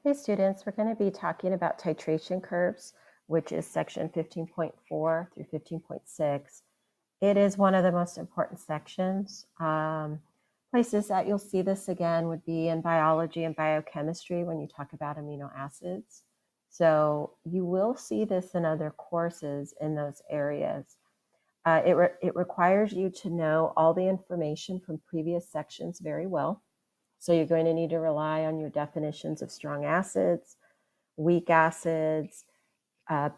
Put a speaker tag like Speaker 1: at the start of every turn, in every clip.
Speaker 1: Hey students, we're going to be talking about titration curves, which is section 15.4 through 15.6. It is one of the most important sections. Places that you'll see this again would be in biology and biochemistry when you talk about amino acids. So you will see this in other courses in those areas. It requires you to know all the information from previous sections very well. So you're going to need to rely on your definitions of strong acids, weak acids,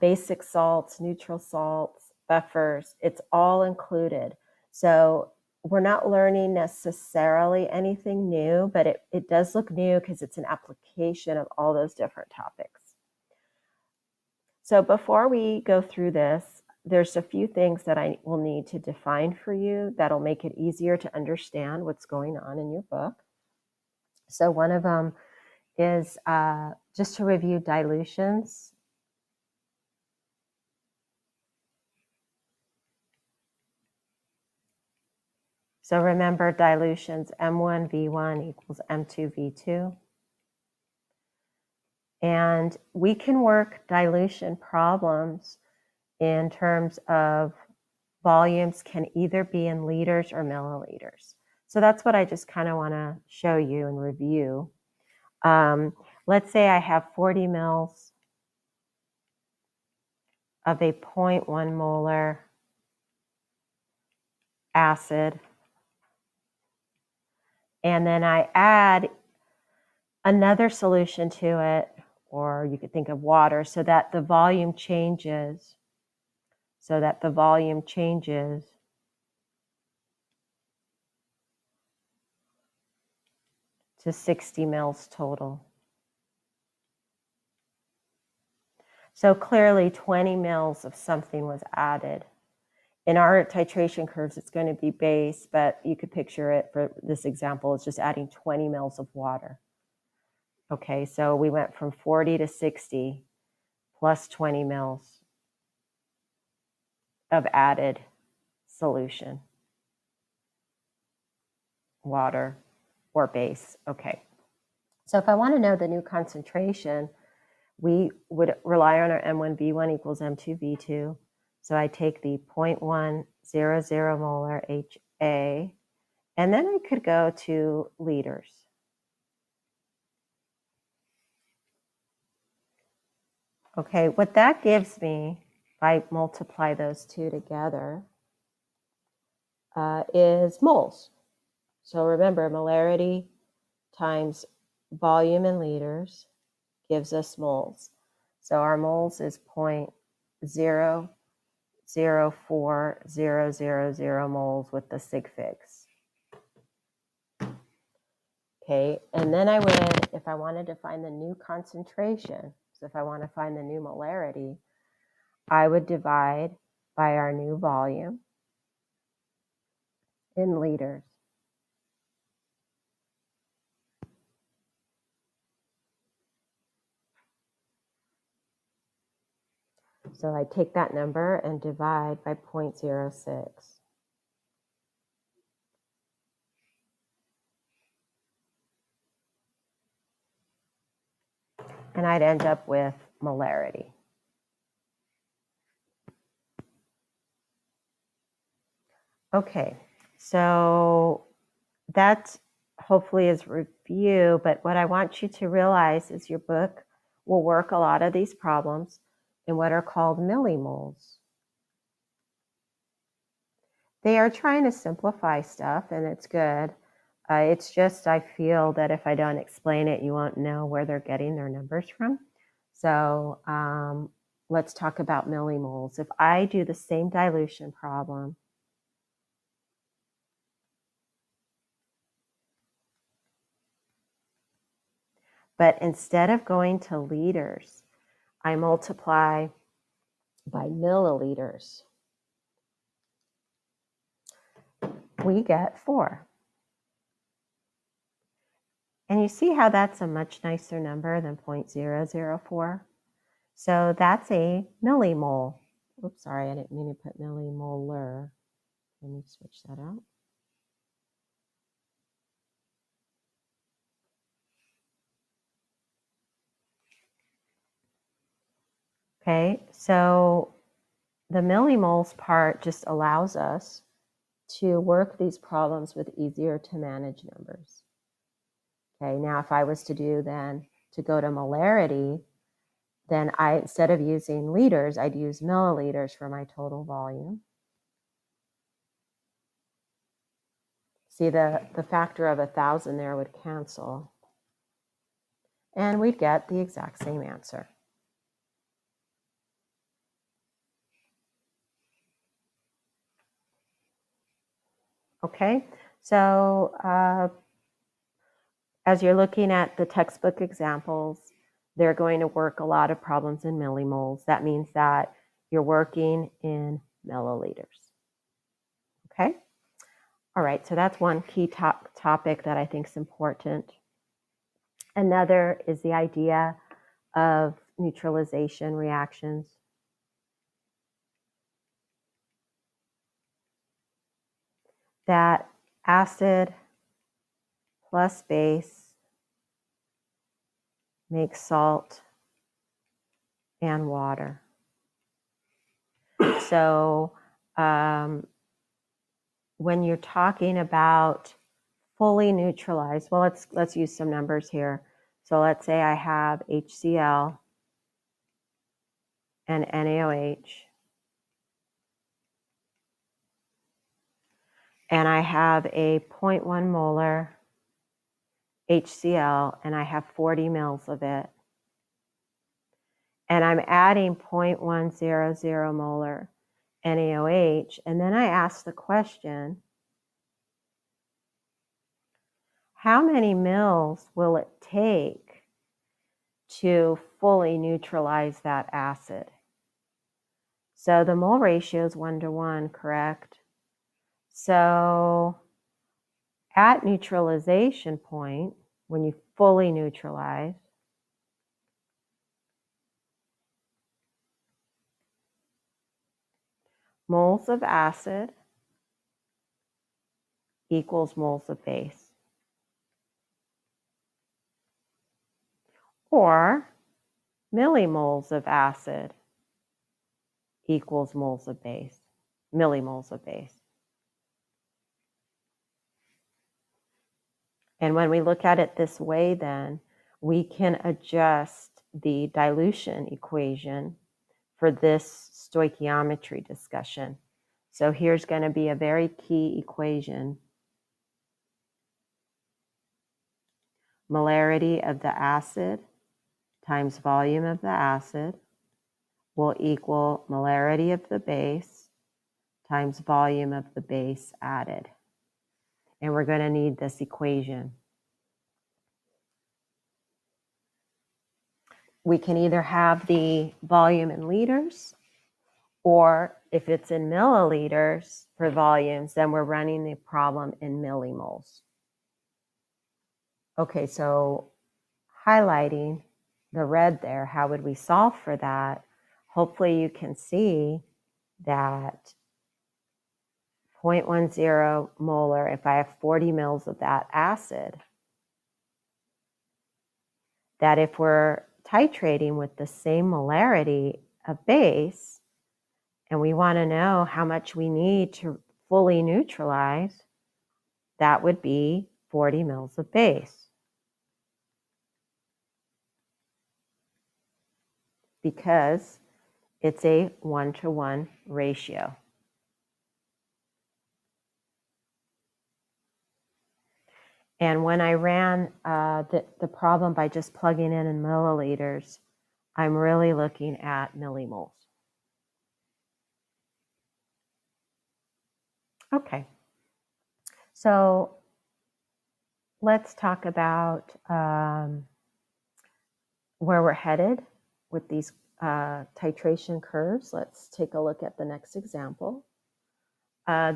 Speaker 1: basic salts, neutral salts, buffers. It's all included. So we're not learning necessarily anything new, but it does look new because it's an application of all those different topics. So before we go through this, there's a few things that I will need to define for you that'll make it easier to understand what's going on in your book. So one of them is just to review dilutions. So remember dilutions, M1V1 equals M2V2. And we can work dilution problems in terms of volumes can either be in liters or milliliters. So that's what I just kind of want to show you and review. Let's say I have 40 mils of a 0.1 molar acid. And then I add another solution to it, or you could think of water, so that the volume changes. To 60 mils total. So clearly 20 mils of something was added. In our titration curves, it's going to be base, but you could picture it for this example, it's just adding 20 mils of water. Okay, so we went from 40 to 60 plus 20 mils of added solution, water or base. Okay, so if I want to know the new concentration, we would rely on our M1V1 equals M2V2. So I take the 0.100 molar HA, and then I could go to liters. Okay, what that gives me, if I multiply those two together, is moles. So remember, molarity times volume in liters gives us moles. So our moles is 0.004000 moles with the sig figs. Okay, and then I would, if I wanted to find the new concentration, so if I want to find the new molarity, I would divide by our new volume in liters. So I take that number and divide by 0.06. And I'd end up with molarity. Okay, so that hopefully is review, but what I want you to realize is your book will work a lot of these problems in what are called millimoles. They are trying to simplify stuff, and it's good. It's just I feel that if I don't explain it, you won't know where they're getting their numbers from. So let's talk about millimoles. If I do the same dilution problem, but instead of going to liters, I multiply by milliliters, we get 4. And you see how that's a much nicer number than 0.004? So that's a millimole. Oops, sorry, I didn't mean to put millimolar. Let me switch that out. Okay, so the millimoles part just allows us to work these problems with easier to manage numbers. Okay, now if I was to do then to go to molarity, then instead of using liters, I'd use milliliters for my total volume. See, the factor of 1,000 there would cancel, and we'd get the exact same answer. Okay, so as you're looking at the textbook examples, they're going to work a lot of problems in millimoles. That means that you're working in milliliters. Okay? All right, so that's one key topic that I think is important. Another is the idea of neutralization reactions. That acid plus base makes salt and water. So when you're talking about fully neutralized, well, let's use some numbers here. So let's say I have HCl and NaOH, and I have a 0.1 molar HCl, and I have 40 mils of it. And I'm adding 0.100 molar NaOH, and then I ask the question, how many mils will it take to fully neutralize that acid? So the mole ratio is 1:1, correct? So at neutralization point, when you fully neutralize, moles of acid equals moles of base. Or millimoles of acid equals moles of base, millimoles of base. And when we look at it this way, then we can adjust the dilution equation for this stoichiometry discussion. So here's going to be a very key equation. Molarity of the acid times volume of the acid will equal molarity of the base times volume of the base added. And we're going to need this equation. We can either have the volume in liters, or if it's in milliliters for volumes, then we're running the problem in millimoles. Okay, so highlighting the red there, how would we solve for that? Hopefully you can see that 0.10 molar, if I have 40 mils of that acid, that if we're titrating with the same molarity of base, and we want to know how much we need to fully neutralize, that would be 40 mils of base. Because it's a 1:1 ratio. And when I ran the problem by just plugging in milliliters, I'm really looking at millimoles. Okay, so let's talk about where we're headed with these titration curves. Let's take a look at the next example.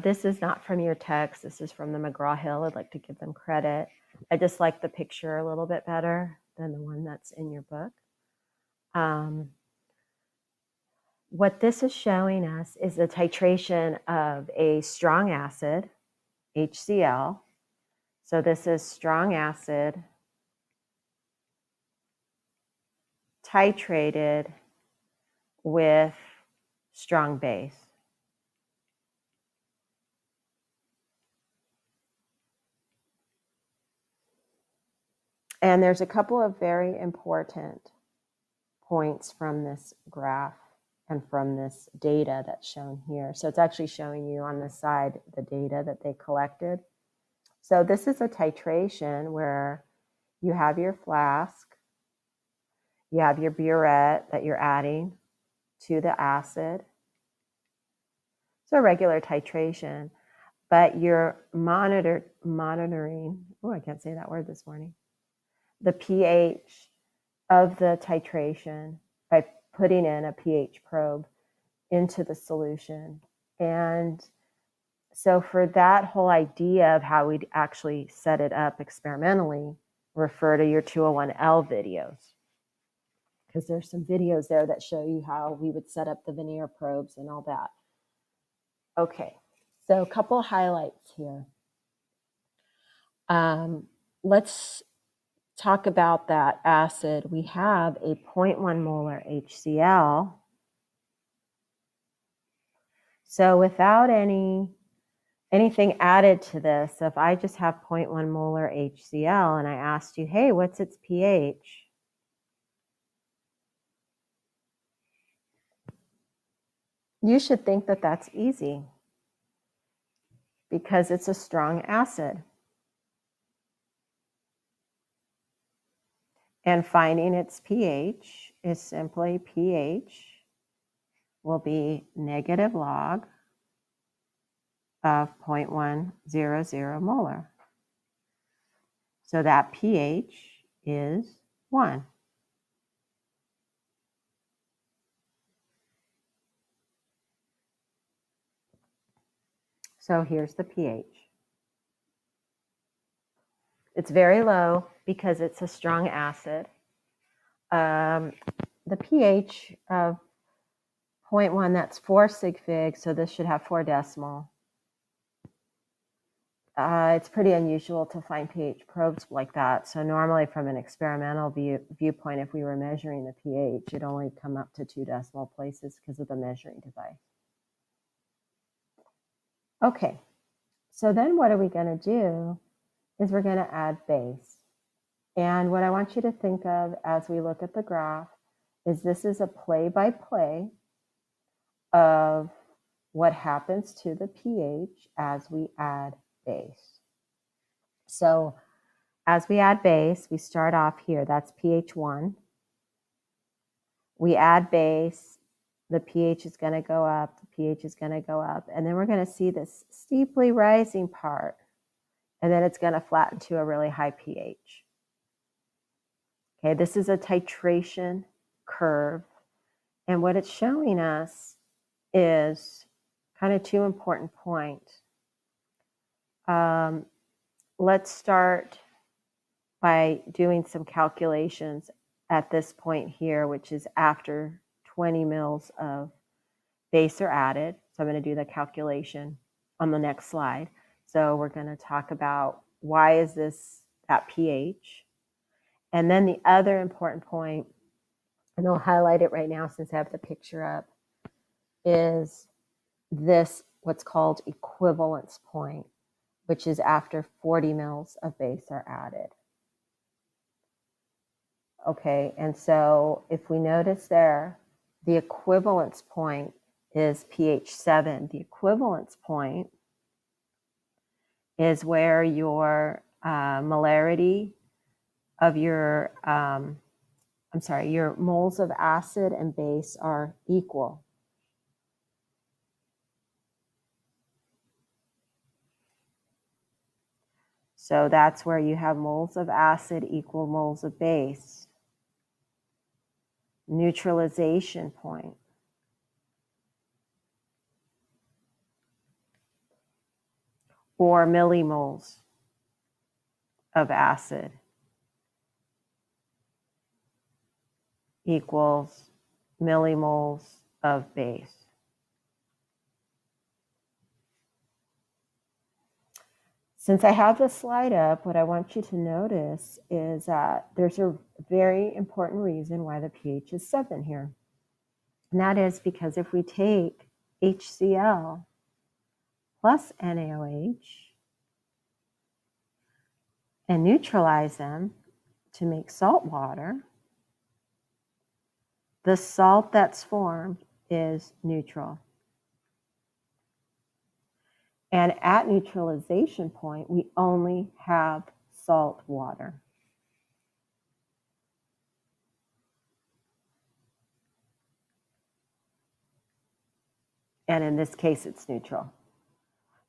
Speaker 1: This is not from your text. This is from the McGraw-Hill. I'd like to give them credit. I just like the picture a little bit better than the one that's in your book. What this is showing us is the titration of a strong acid, HCl. So this is strong acid titrated with strong base. And there's a couple of very important points from this graph and from this data that's shown here. So it's actually showing you on the side the data that they collected. So this is a titration where you have your flask, you have your burette that you're adding to the acid. It's a regular titration, but you're monitoring, oh, I can't say that word this morning, the pH of the titration by putting in a pH probe into the solution. And so for that whole idea of how we'd actually set it up experimentally, refer to your 201L videos, because there's some videos there that show you how we would set up the veneer probes and all that. Okay, so a couple highlights here. Let's talk about that acid. We have a 0.1 molar HCl. So without anything added to this, if I just have 0.1 molar HCl and I asked you, hey, what's its pH? You should think that that's easy because it's a strong acid. And finding its pH is simply pH will be negative log of 0.100 molar. So that pH is 1. So here's the pH. It's very low because it's a strong acid. The pH of 0.1, that's 4 sig fig, so this should have 4 decimal. It's pretty unusual to find pH probes like that. So normally from an experimental viewpoint, if we were measuring the pH, it'd only come up to 2 decimal places because of the measuring device. Okay, so then what are we going to do is we're going to add base. And what I want you to think of as we look at the graph is this is a play-by-play of what happens to the pH as we add base. So as we add base, we start off here, that's pH 1. We add base, the pH is going to go up, the pH is going to go up, and then we're going to see this steeply rising part, and then it's going to flatten to a really high pH. Okay, this is a titration curve, and what it's showing us is kind of 2 important points. Let's start by doing some calculations at this point here, which is after 20 mils of base are added. So I'm going to do the calculation on the next slide. So we're going to talk about why is this at pH. And then the other important point, and I'll highlight it right now since I have the picture up, is this, what's called equivalence point, which is after 40 mils of base are added. Okay, and so if we notice there, the equivalence point is pH 7. The equivalence point is where your molarity of your, your moles of acid and base are equal. So that's where you have moles of acid equal moles of base. Neutralization point. Or millimoles of acid equals millimoles of base. Since I have the slide up, what I want you to notice is that there's a very important reason why the pH is 7 here. And that is because if we take HCl plus NaOH and neutralize them to make salt water, the salt that's formed is neutral. And at neutralization point, we only have salt water. And in this case, it's neutral.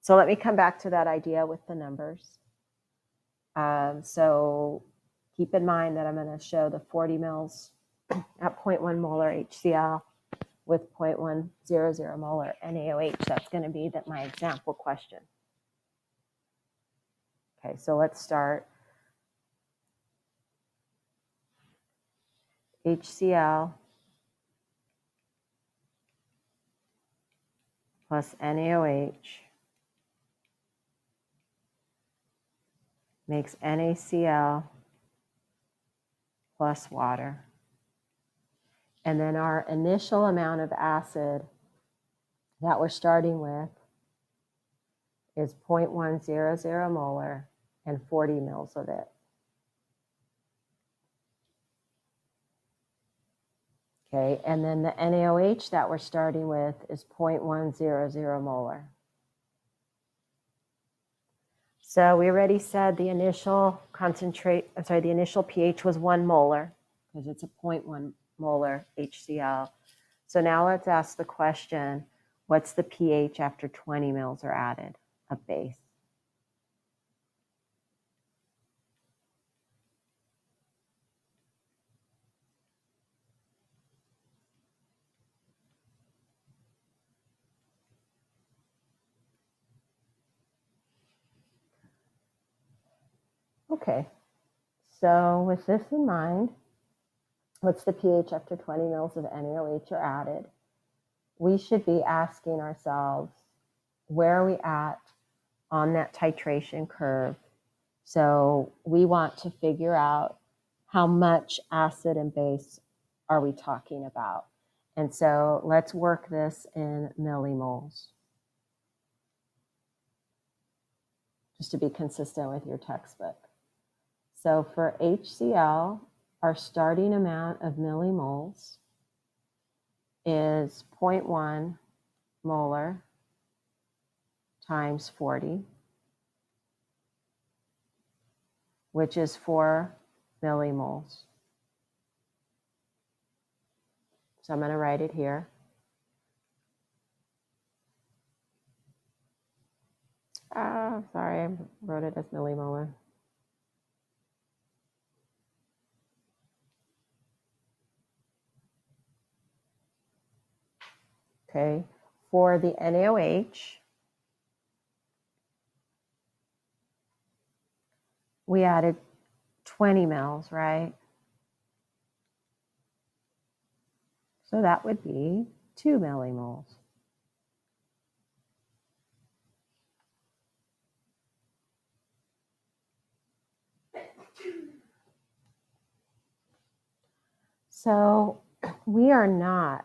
Speaker 1: So let me come back to that idea with the numbers. So keep in mind that I'm going to show the 40 mils at 0.1 molar HCl with 0.100 molar NaOH. That's going to be my example question. Okay, so let's start. HCl plus NaOH makes NaCl plus water. And then our initial amount of acid that we're starting with is 0.100 molar and 40 mils of it. Okay, and then the NaOH that we're starting with is 0.100 molar. So we already said the initial the initial pH was 1 molar because it's a 0.1 molar HCl. So now let's ask the question, what's the pH after 20 mils are added of base? Okay, so with this in mind, what's the pH after 20 mils of NaOH are added? We should be asking ourselves, where are we at on that titration curve? So we want to figure out how much acid and base are we talking about. And so let's work this in millimoles, just to be consistent with your textbook. So for HCl, our starting amount of millimoles is 0.1 molar times 40, which is 4 millimoles. So I'm going to write it here. Sorry, I wrote it as millimolar. Okay, for the NaOH, we added 20 mils, right? So that would be 2 millimoles. So we are not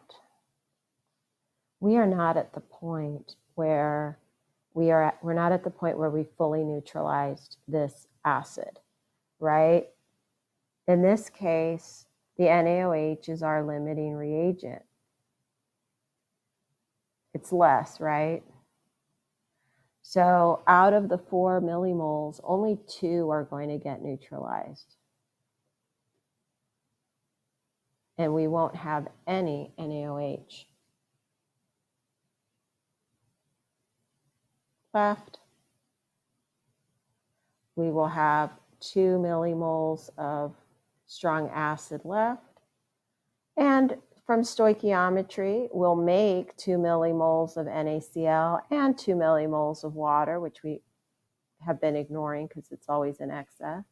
Speaker 1: at the point where we're not at the point where we fully neutralized this acid, right? In this case, the NaOH is our limiting reagent. It's less, right? So out of the 4 millimoles, only 2 are going to get neutralized. And we won't have any NaOH left. We will have 2 millimoles of strong acid left. And from stoichiometry, we'll make 2 millimoles of NaCl and 2 millimoles of water, which we have been ignoring because it's always in excess.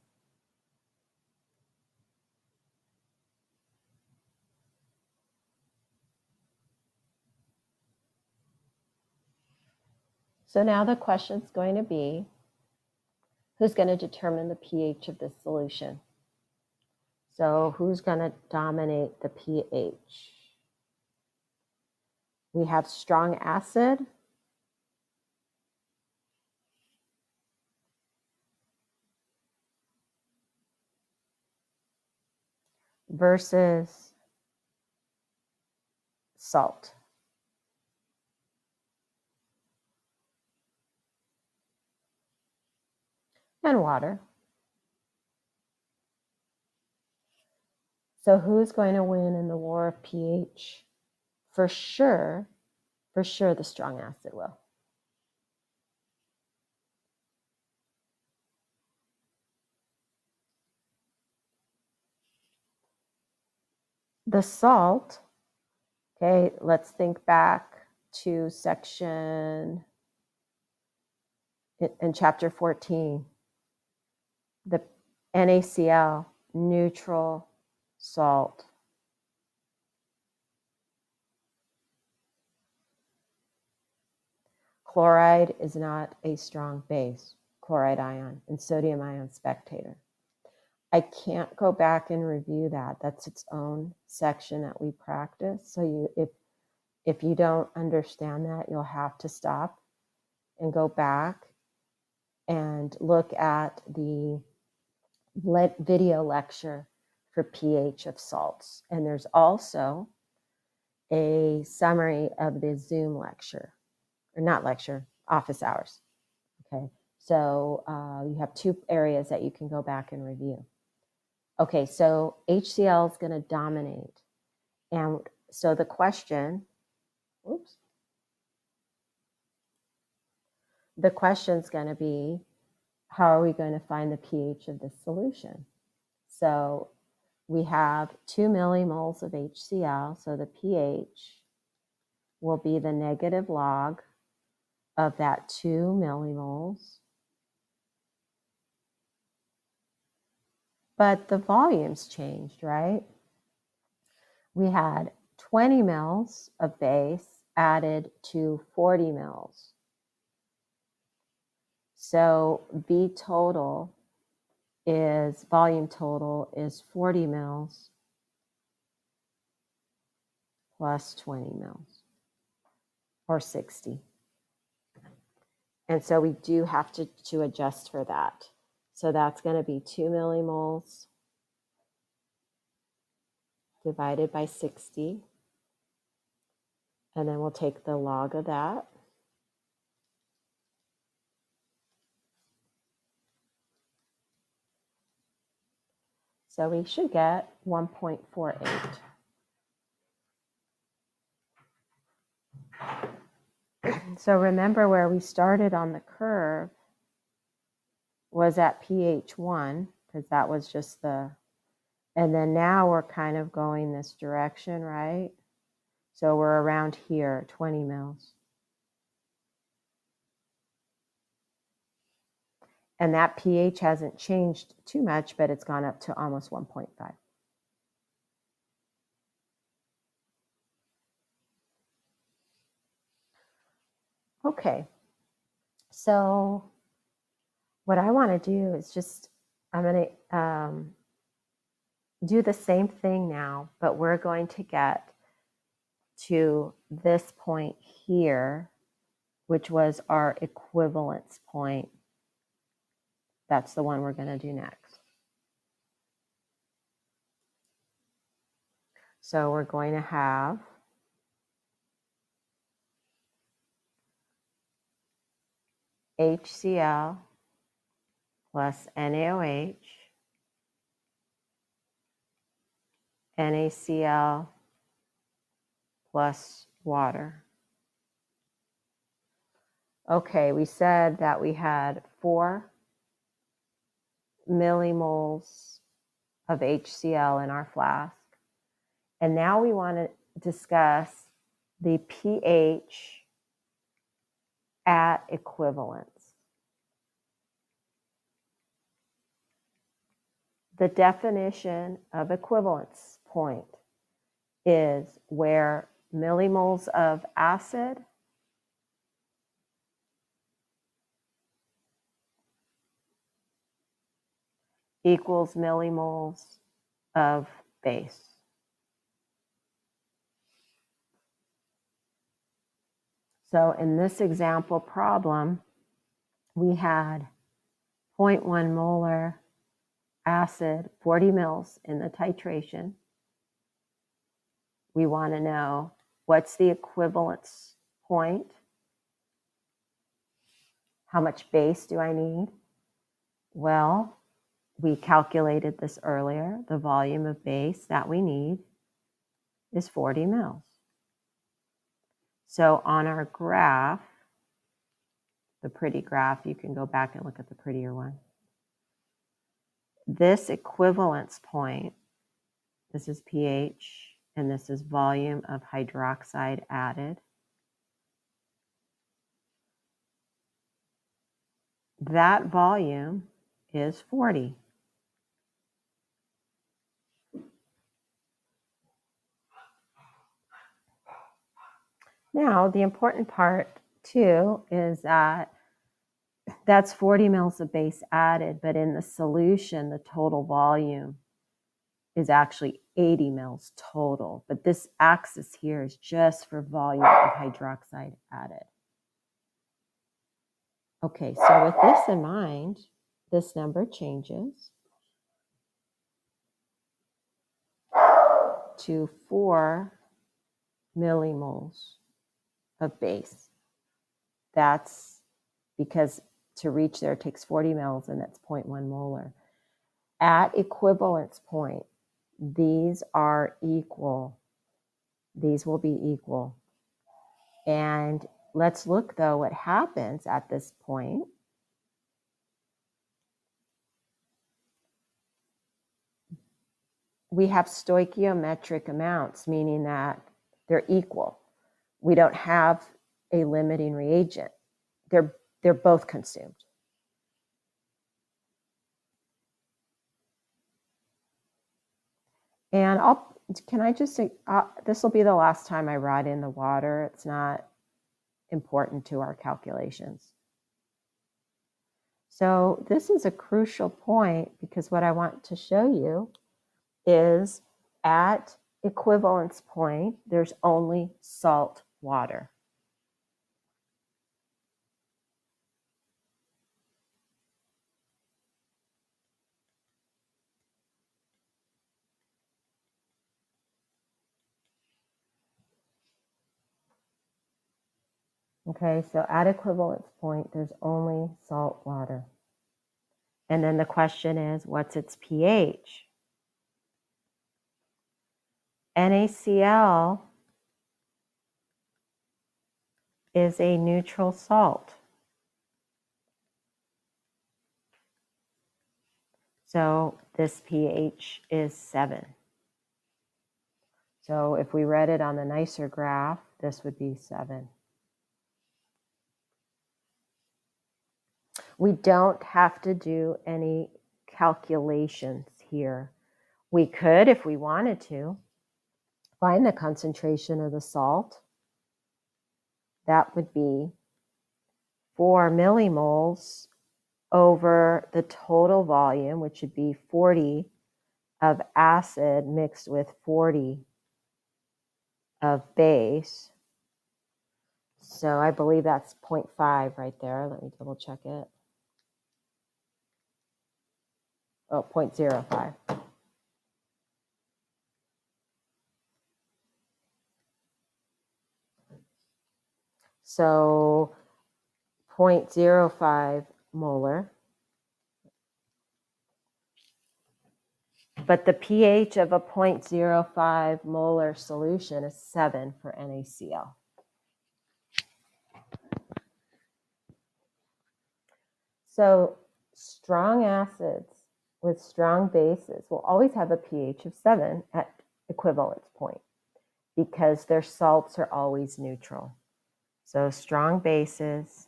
Speaker 1: So now the question is going to be, who's going to determine the pH of this solution? So who's going to dominate the pH? we have strong acid versus salt. And water. So who's going to win in the war of pH? For sure, the strong acid will. The salt, okay, let's think back to section in chapter 14, the NaCl, neutral salt. Chloride is not a strong base, chloride ion, and sodium ion spectator. I can't go back and review that. That's its own section that we practice. So if you don't understand that, you'll have to stop and go back and look at the video lecture for pH of salts. And there's also a summary of the Zoom lecture, or not lecture, office hours. Okay, so you have two areas that you can go back and review. Okay, so HCl is going to dominate. And so the question, the question's going to be, how are we going to find the pH of this solution? So we have 2 millimoles of HCl, so the pH will be the negative log of that 2 millimoles. But the volume's changed, right? We had 20 mils of base added to 40 mils. So V total is, volume total is 40 mils plus 20 mils, or 60. And so we do have to adjust for that. So that's going to be 2 millimoles divided by 60. And then we'll take the log of that. So we should get 1.48. So remember where we started on the curve was at pH 1, because that was just the, and then now we're kind of going this direction, right? So we're around here, 20 mils. And that pH hasn't changed too much, but it's gone up to almost 1.5. Okay, so what I want to do is just, I'm going to do the same thing now, but we're going to get to this point here, which was our equivalence point. That's the one we're going to do next. So we're going to have HCl plus NaOH, NaCl plus water. Okay, we said that we had 4 millimoles of HCl in our flask. And now we want to discuss the pH at equivalence. The definition of equivalence point is where millimoles of acid equals millimoles of base. So in this example problem, we had 0.1 molar acid, 40 mils in the titration. We want to know what's the equivalence point? How much base do I need? Well, we calculated this earlier. The volume of base that we need is 40 mils. So on our graph, the pretty graph, you can go back and look at the prettier one. This equivalence point, this is pH, and this is volume of hydroxide added. That volume is 40. Now, the important part too is that that's 40 mils of base added, but in the solution, the total volume is actually 80 mils total. But this axis here is just for volume of hydroxide added. Okay, so with this in mind, this number changes to 4 millimoles of base. That's because to reach there it takes 40 mils, and that's 0.1 molar. At equivalence point, these are equal. These will be equal. And let's look, though, what happens at this point. We have stoichiometric amounts, meaning that they're equal. We don't have a limiting reagent. They're both consumed. And can I just say, this will be the last time I write in the water. It's not important to our calculations. So this is a crucial point, because what I want to show you is at equivalence point, there's only salt water. Okay, so at equivalence point, there's only salt water. And then the question is, what's its pH? NaCl is a neutral salt. So this pH is 7. So if we read it on the nicer graph, this would be 7. We don't have to do any calculations here. We could, if we wanted to, find the concentration of the salt. That would be 4 millimoles over the total volume, which would be 40 of acid mixed with 40 of base. So I believe that's 0.5 right there. Let me double check it. Oh, 0.05. So 0.05 molar. But the pH of a 0.05 molar solution is 7 for NaCl. So strong acids with strong bases will always have a pH of 7 at equivalence point, because their salts are always neutral. So strong bases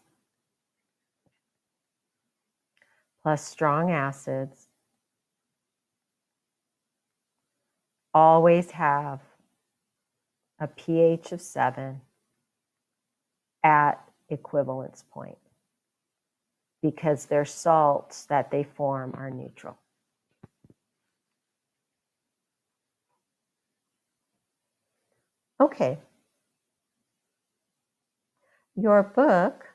Speaker 1: plus strong acids always have a pH of 7 at equivalence point, because their salts that they form are neutral. Okay. Your book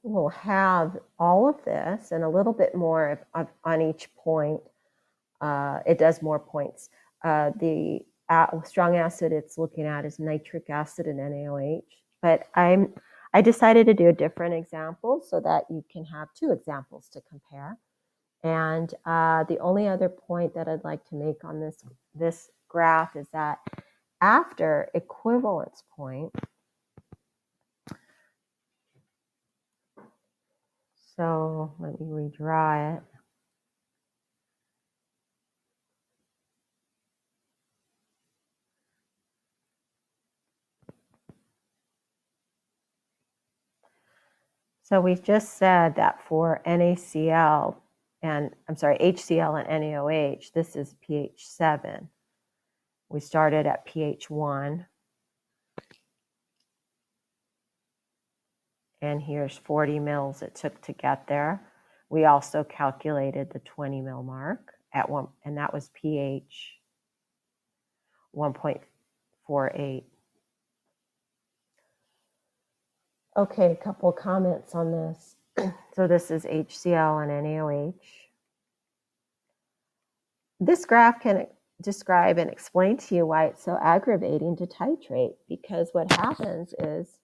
Speaker 1: will have all of this and a little bit more on each point. It does more points. The strong acid it's looking at is nitric acid and NaOH. But I decided to do a different example so that you can have two examples to compare. And the only other point that I'd like to make on this graph is that after equivalence point, so let me redraw it. So we've just said that for NaCl and HCl and NaOH, this is pH 7. We started at pH 1. And here's 40 mils it took to get there. We also calculated the 20 mil mark at one, and that was pH 1.48. Okay, a couple comments on this. So this is HCl and NaOH. This graph can describe and explain to you why it's so aggravating to titrate, because what happens is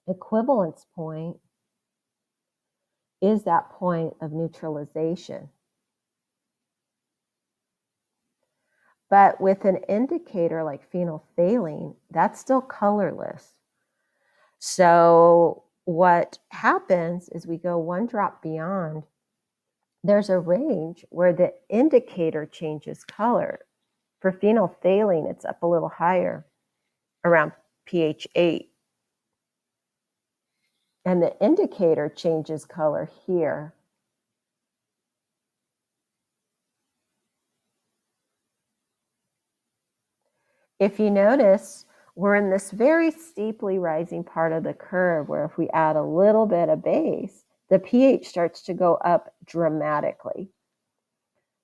Speaker 1: equivalence point is that point of neutralization. But with an indicator like phenolphthalein, that's still colorless. So what happens is we go one drop beyond, there's a range where the indicator changes color. For phenolphthalein, it's up a little higher, around pH 8. And the indicator changes color here. If you notice, we're in this very steeply rising part of the curve where if we add a little bit of base, the pH starts to go up dramatically.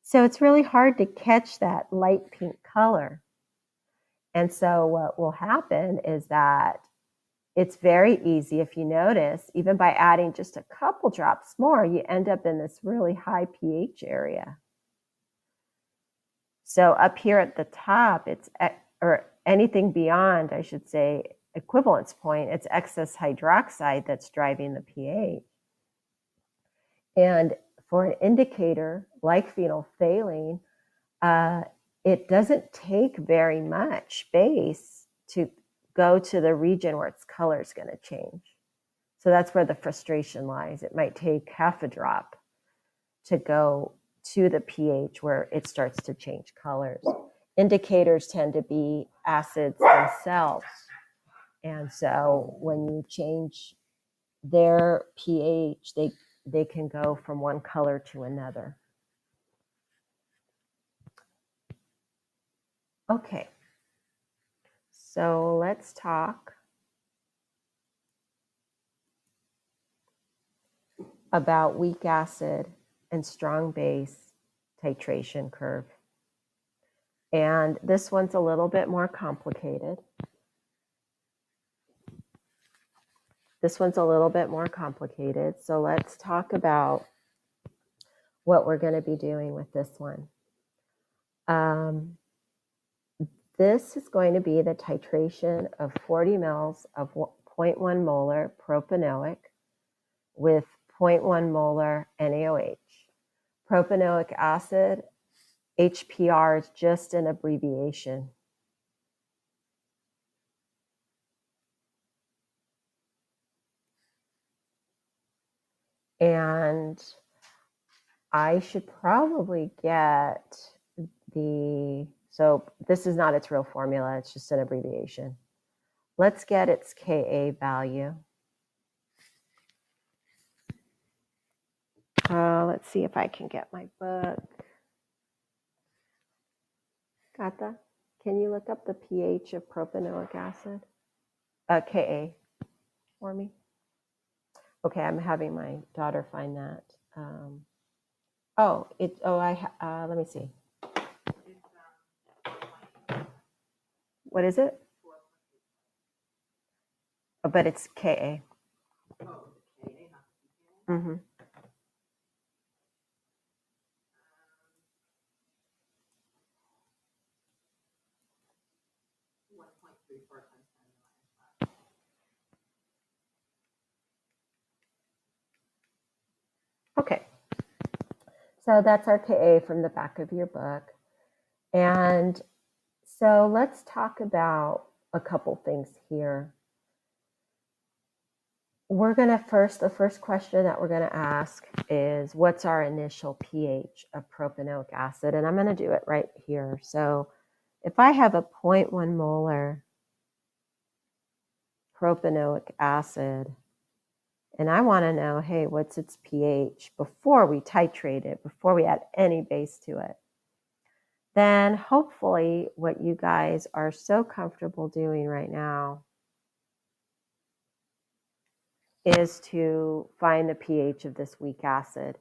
Speaker 1: So it's really hard to catch that light pink color. And so what will happen is that it's very easy, if you notice, even by adding just a couple drops more, you end up in this really high pH area. So up here at the top, or anything beyond, I should say, equivalence point, it's excess hydroxide that's driving the pH. And for an indicator like phenolphthalein, it doesn't take very much base to go to the region where its color is going to change. So that's where the frustration lies. It might take half a drop to go to the pH where it starts to change colors. Indicators tend to be acids themselves. And so when you change their pH, they can go from one color to another. Okay, so let's talk about weak acid and strong base titration curve. And this one's a little bit more complicated. So let's talk about what we're going to be doing with this one. This is going to be the titration of 40 mils of 0.1 molar propanoic with 0.1 molar NaOH. Propanoic acid, HPR, is just an abbreviation. And I should probably get so this is not its real formula, it's just an abbreviation. Let's get its Ka value. Let's see if I can get my book. Gata, can you look up the pH of propanoic acid? Ka for me. Okay, I'm having my daughter find that. Let me see. What is it? but it's Ka. Mm-hmm. Okay, so that's our Ka from the back of your book. And so let's talk about a couple things here. We're going to the first question that we're going to ask is, what's our initial pH of propanoic acid? And I'm going to do it right here. So if I have a 0.1 molar propanoic acid, and I want to know, hey, what's its pH before we titrate it, before we add any base to it, then hopefully what you guys are so comfortable doing right now is to find the pH of this weak acid.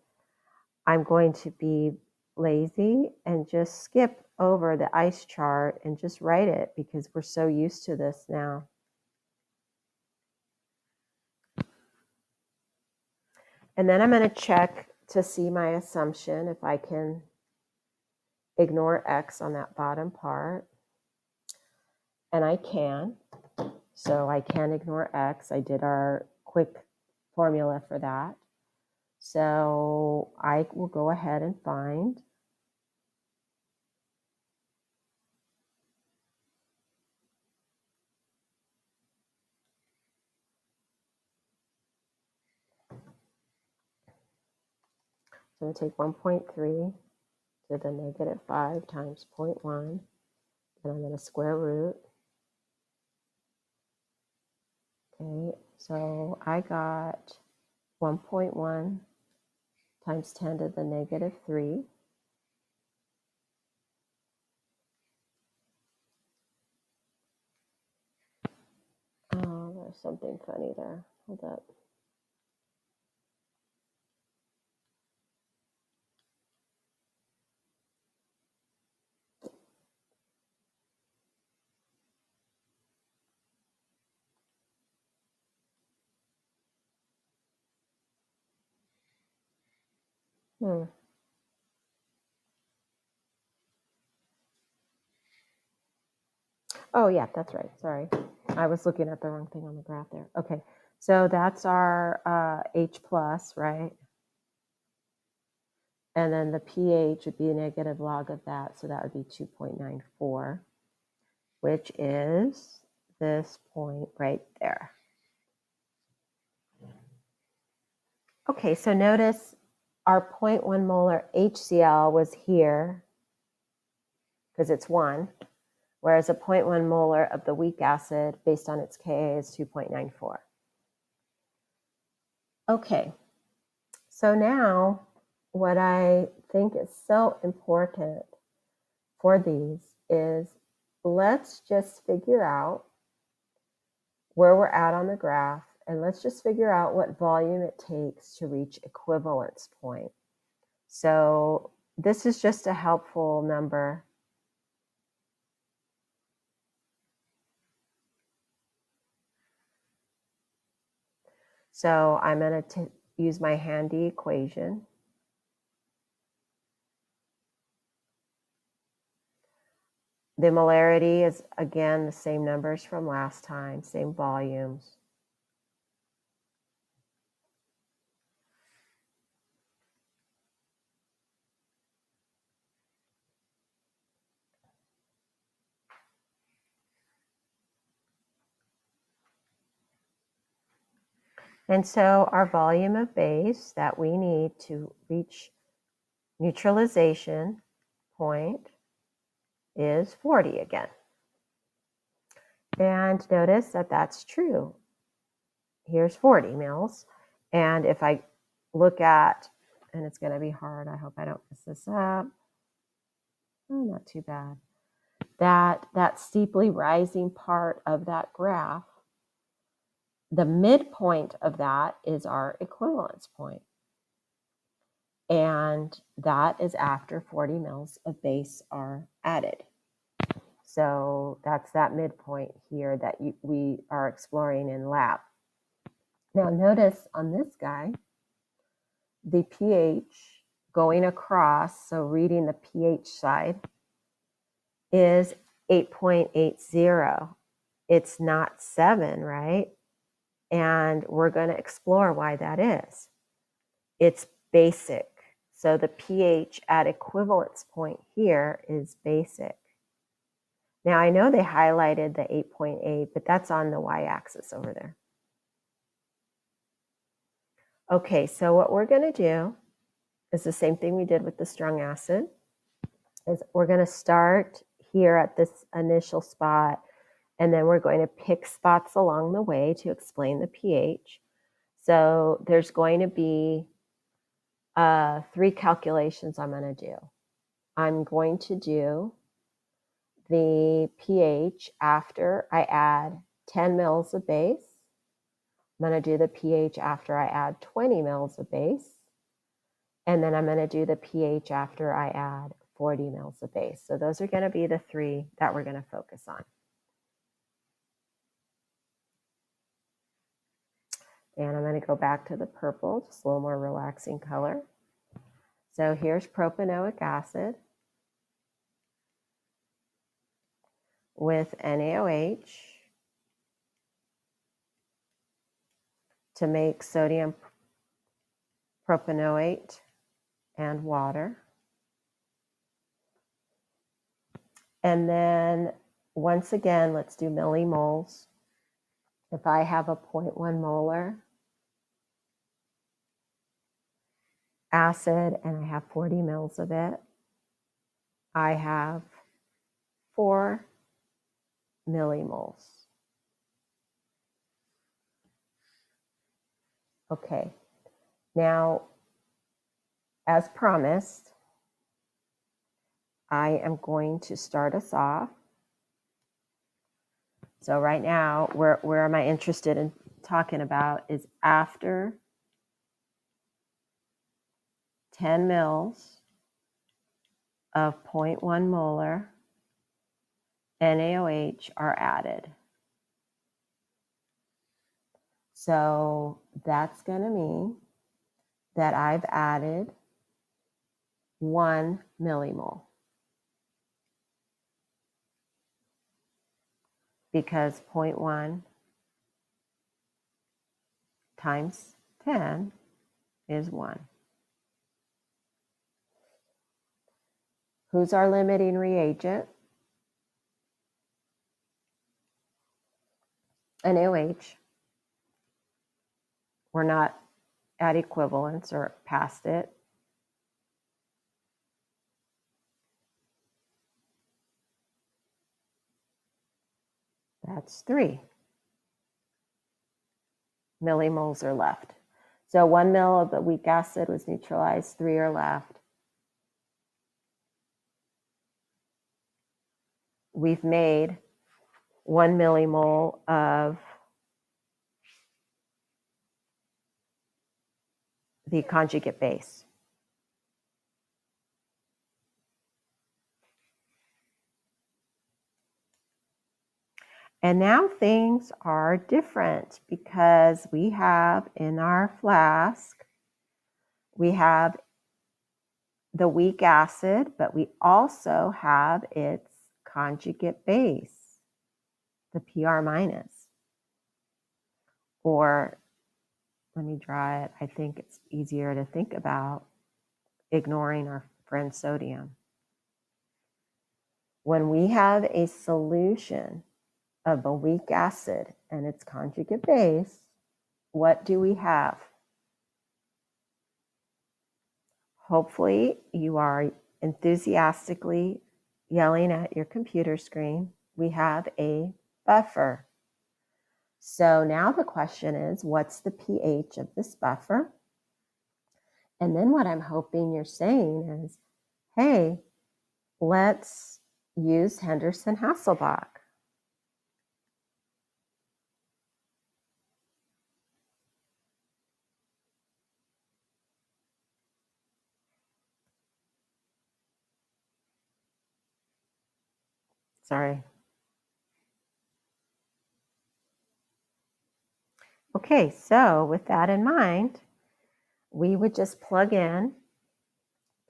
Speaker 1: I'm going to be lazy and just skip over the ice chart and just write it because we're so used to this now. And then I'm going to check to see my assumption if I can ignore X on that bottom part. And I can. So I can ignore X. I did our quick formula for that. So I will go ahead and find So I'm going to take 1.3 to the negative 5 times 0.1, and I'm going to square root. Okay, so I got 1.1 times 10 to the negative 3. Oh, there's something funny there. Hold up. Oh, yeah, that's right. Sorry. I was looking at the wrong thing on the graph there. Okay, so that's our H plus, right? And then the pH would be a negative log of that, so that would be 2.94, which is this point right there. Okay, so notice our 0.1 molar HCl was here because it's 1, whereas a 0.1 molar of the weak acid based on its Ka is 2.94. Okay, so now what I think is so important for these is let's just figure out where we're at on the graph, and let's just figure out what volume it takes to reach equivalence point. So this is just a helpful number. So I'm going to use my handy equation. The molarity is, again, the same numbers from last time, same volumes. And so our volume of base that we need to reach neutralization point is 40 again. And notice that that's true. Here's 40 mils. And if I look at, and it's going to be hard, I hope I don't mess this up. Oh, not too bad. That steeply rising part of that graph, the midpoint of that is our equivalence point. And that is after 40 mils of base are added. So that's that midpoint here that we are exploring in lab. Now notice on this guy, the pH going across, so reading the pH side, is 8.80. It's not 7, right? And we're going to explore why that is. It's basic. So the pH at equivalence point here is basic. Now I know they highlighted the 8.8, but that's on the y-axis over there. Okay, so what we're going to do is the same thing we did with the strong acid. Is we're going to start here at this initial spot, and then we're going to pick spots along the way to explain the pH. So there's going to be 3 calculations I'm going to do. I'm going to do the pH after I add 10 mils of base. I'm going to do the pH after I add 20 mils of base. And then I'm going to do the pH after I add 40 mils of base. So those are going to be the 3 that we're going to focus on. And I'm going to go back to the purple, just a little more relaxing color. So here's propanoic acid with NaOH to make sodium propanoate and water. And then once again, let's do millimoles. If I have a 0.1 molar acid and I have 40 mils of it, I have 4 millimoles. Okay, now as promised, I am going to start us off. So right now, where am I interested in talking about is after 10 mils of 0.1 molar NaOH are added. So that's going to mean that I've added 1 millimole. Because 0.1 times 10 is 1. Who's our limiting reagent? NaOH. We're not at equivalence or past it. That's 3 millimoles are left. So 1 mil of the weak acid was neutralized, 3 are left. We've made 1 millimole of the conjugate base. And now things are different because we have in our flask, we have the weak acid, but we also have its conjugate base, the PR minus. Or let me draw it. I think it's easier to think about ignoring our friend sodium. When we have a solution of a weak acid and its conjugate base, what do we have? Hopefully you are enthusiastically yelling at your computer screen. We have a buffer. So now the question is, what's the pH of this buffer? And then what I'm hoping you're saying is, hey, let's use Henderson-Hasselbalch. Sorry. Okay, so with that in mind, we would just plug in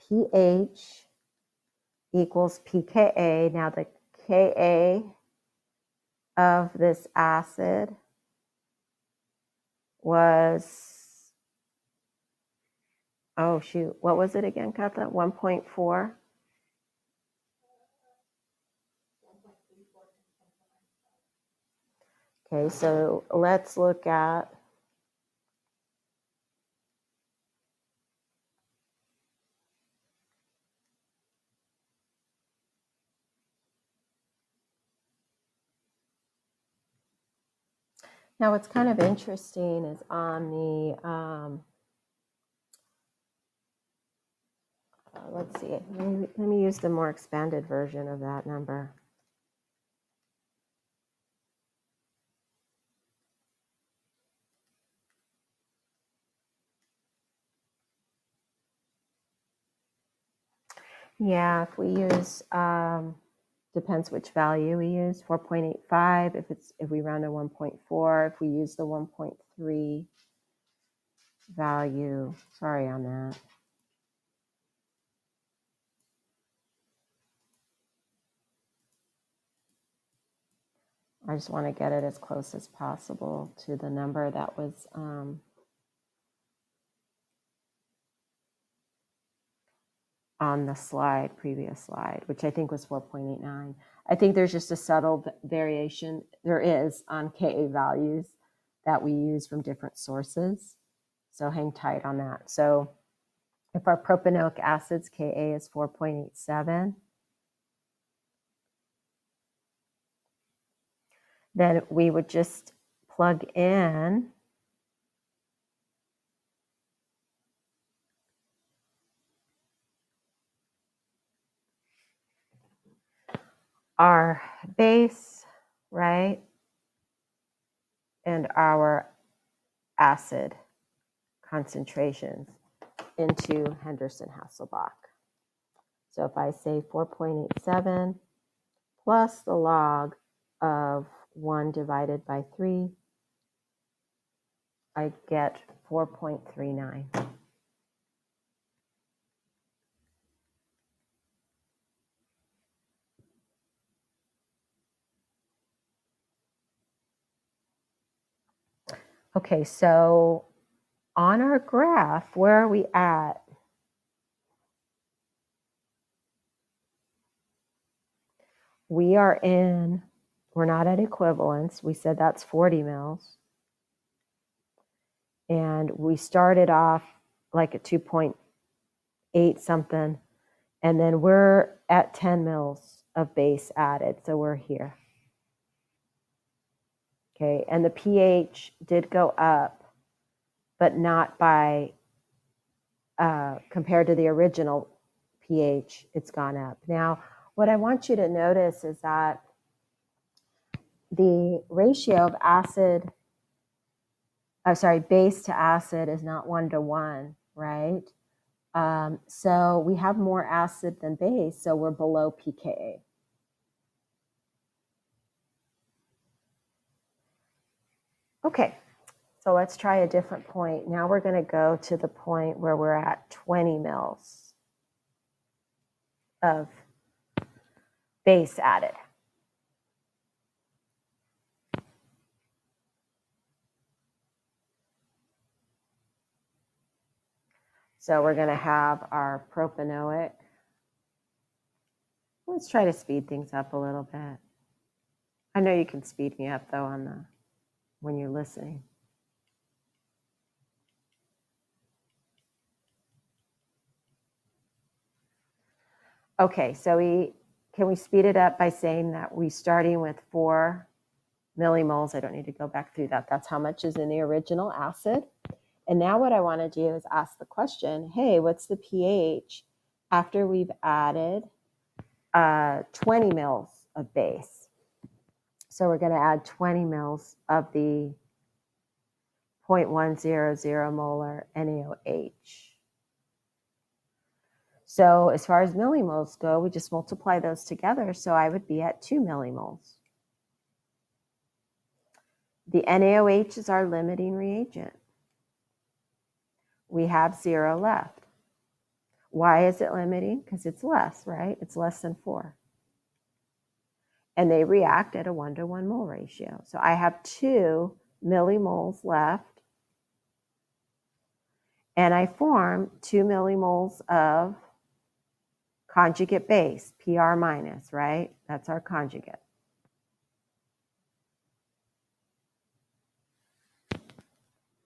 Speaker 1: pH equals pKa. Now the Ka of this acid was, oh shoot, what was it again, Katha? 1.4? Okay, so let's look at now what's kind of interesting is on the let's see, let me use the more expanded version of that number. Yeah, if we use, depends which value we use, 4.85, if we round to 1.4, if we use the 1.3 value, sorry on that. I just want to get it as close as possible to the number that was on the slide, previous slide, which I think was 4.89. I think there's just a subtle variation. There is on Ka values that we use from different sources. So hang tight on that. So if our propanoic acid's Ka is 4.87, then we would just plug in our base, right, and our acid concentrations into Henderson-Hasselbalch. So if I say 4.87 plus the log of 1 divided by 3, I get 4.39. Okay, so on our graph, where are we at? We're not at equivalence. We said that's 40 mils. And we started off like at 2.8 something. And then we're at 10 mils of base added. So we're here. Okay, and the pH did go up, but not by, compared to the original pH, it's gone up. Now, what I want you to notice is that the ratio of base to acid is not 1-to-1, right? So we have more acid than base, so we're below pKa. Okay, so let's try a different point. Now we're going to go to the point where we're at 20 mils of base added. So we're going to have our propanoic. Let's try to speed things up a little bit. I know you can speed me up though when you're listening. Okay, so can we speed it up by saying that we're starting with 4 millimoles? I don't need to go back through that. That's how much is in the original acid. And now what I want to do is ask the question, hey, what's the pH after we've added 20 mils of base? So we're going to add 20 mils of the 0.100 molar NaOH. So as far as millimoles go, we just multiply those together. So I would be at 2 millimoles. The NaOH is our limiting reagent. We have 0 left. Why is it limiting? Because it's less, right? It's less than 4. And they react at a 1-to-1 mole ratio. So I have 2 millimoles left. And I form 2 millimoles of conjugate base, PR minus, right? That's our conjugate.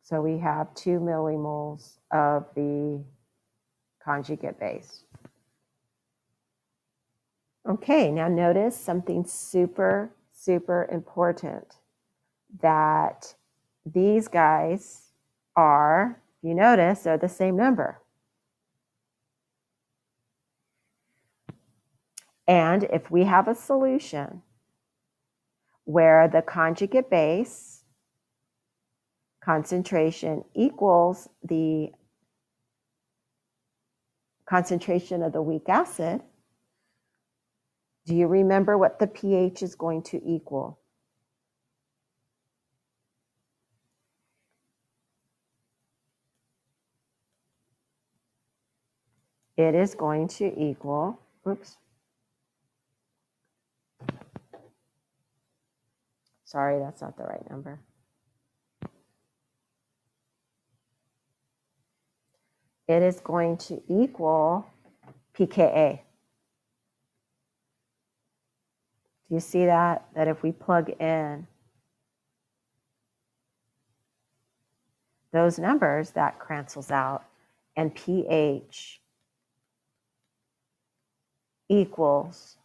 Speaker 1: So we have 2 millimoles of the conjugate base. Okay, now notice something super, super important, that these guys are, you notice, they're the same number. And if we have a solution where the conjugate base concentration equals the concentration of the weak acid, do you remember what the pH is going to equal? It is going to equal, oops. Sorry, that's not the right number. It is going to equal pKa. Do you see that? That if we plug in those numbers, that cancels out, and pH equals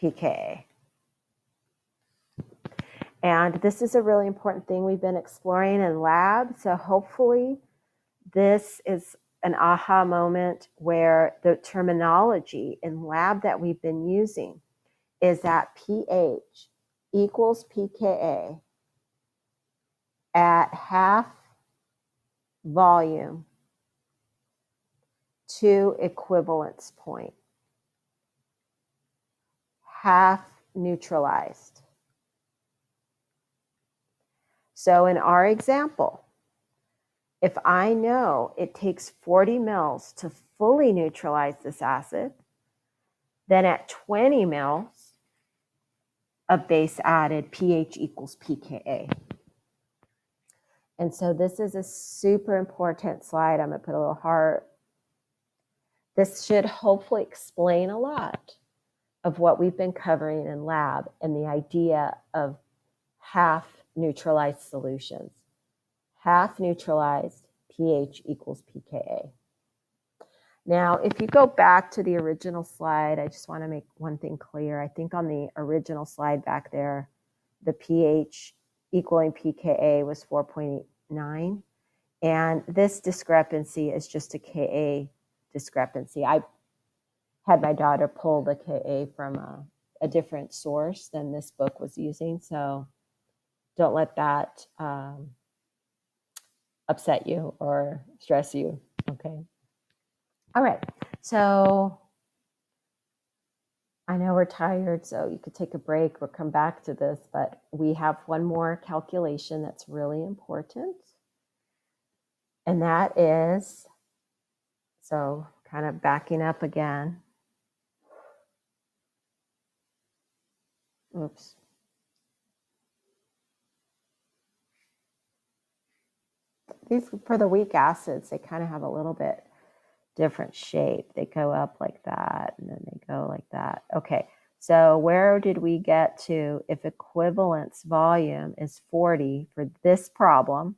Speaker 1: pKa. And this is a really important thing we've been exploring in lab. So hopefully this is an aha moment where the terminology in lab that we've been using is that pH equals pKa at half volume to equivalence point, half neutralized. So in our example, if I know it takes 40 mils to fully neutralize this acid, then at 20 mils of base added, pH equals pKa. And so this is a super important slide. I'm going to put a little heart. This should hopefully explain a lot of what we've been covering in lab and the idea of half neutralized solutions. Half neutralized, pH equals pKa. Now, if you go back to the original slide, I just want to make one thing clear. I think on the original slide back there, the pH equaling pKa was 4.9. And this discrepancy is just a Ka discrepancy. I had my daughter pull the Ka from a different source than this book was using. So don't let that upset you or stress you, okay? All right, so I know we're tired, so you could take a break or come back to this, but we have one more calculation that's really important. And that is, so kind of backing up again. Oops. These, for the weak acids, they kind of have a little bit different shape. They go up like that, and then they go like that. Okay, so where did we get to if equivalence volume is 40 for this problem?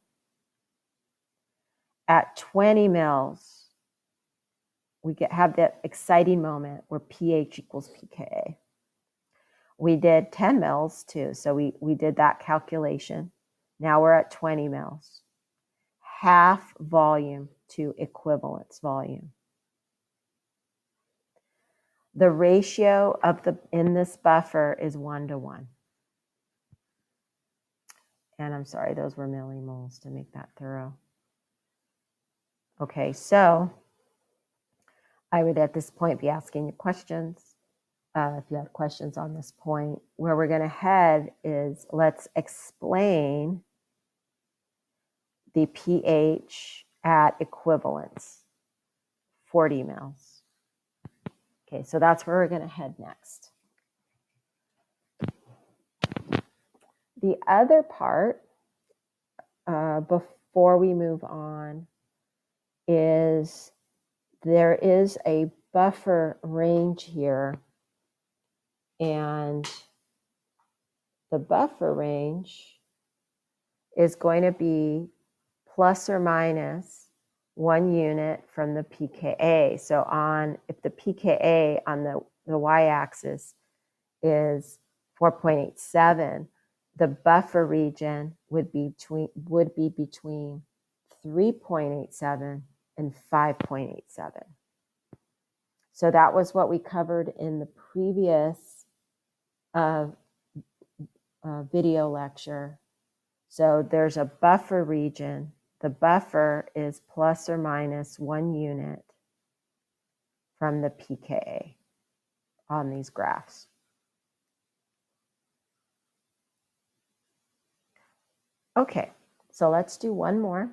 Speaker 1: At 20 mils, we have that exciting moment where pH equals pKa. We did 10 mils too, so we did that calculation. Now we're at 20 mils. Half volume to equivalence volume. The ratio of in this buffer is 1-to-1. And I'm sorry, those were millimoles to make that thorough. Okay, so I would at this point be asking you questions. If you have questions on this point, where we're going to head is let's explain the pH at equivalence, 40 mils. Okay, so that's where we're going to head next. The other part, before we move on, is there is a buffer range here, and the buffer range is going to be plus or minus 1 unit from the pKa. So if the pKa on the y-axis is 4.87, the buffer region would be between 3.87 and 5.87. So that was what we covered in the previous video lecture. So there's a buffer region. The buffer is plus or minus 1 unit from the pKa on these graphs. Okay, so let's do one more.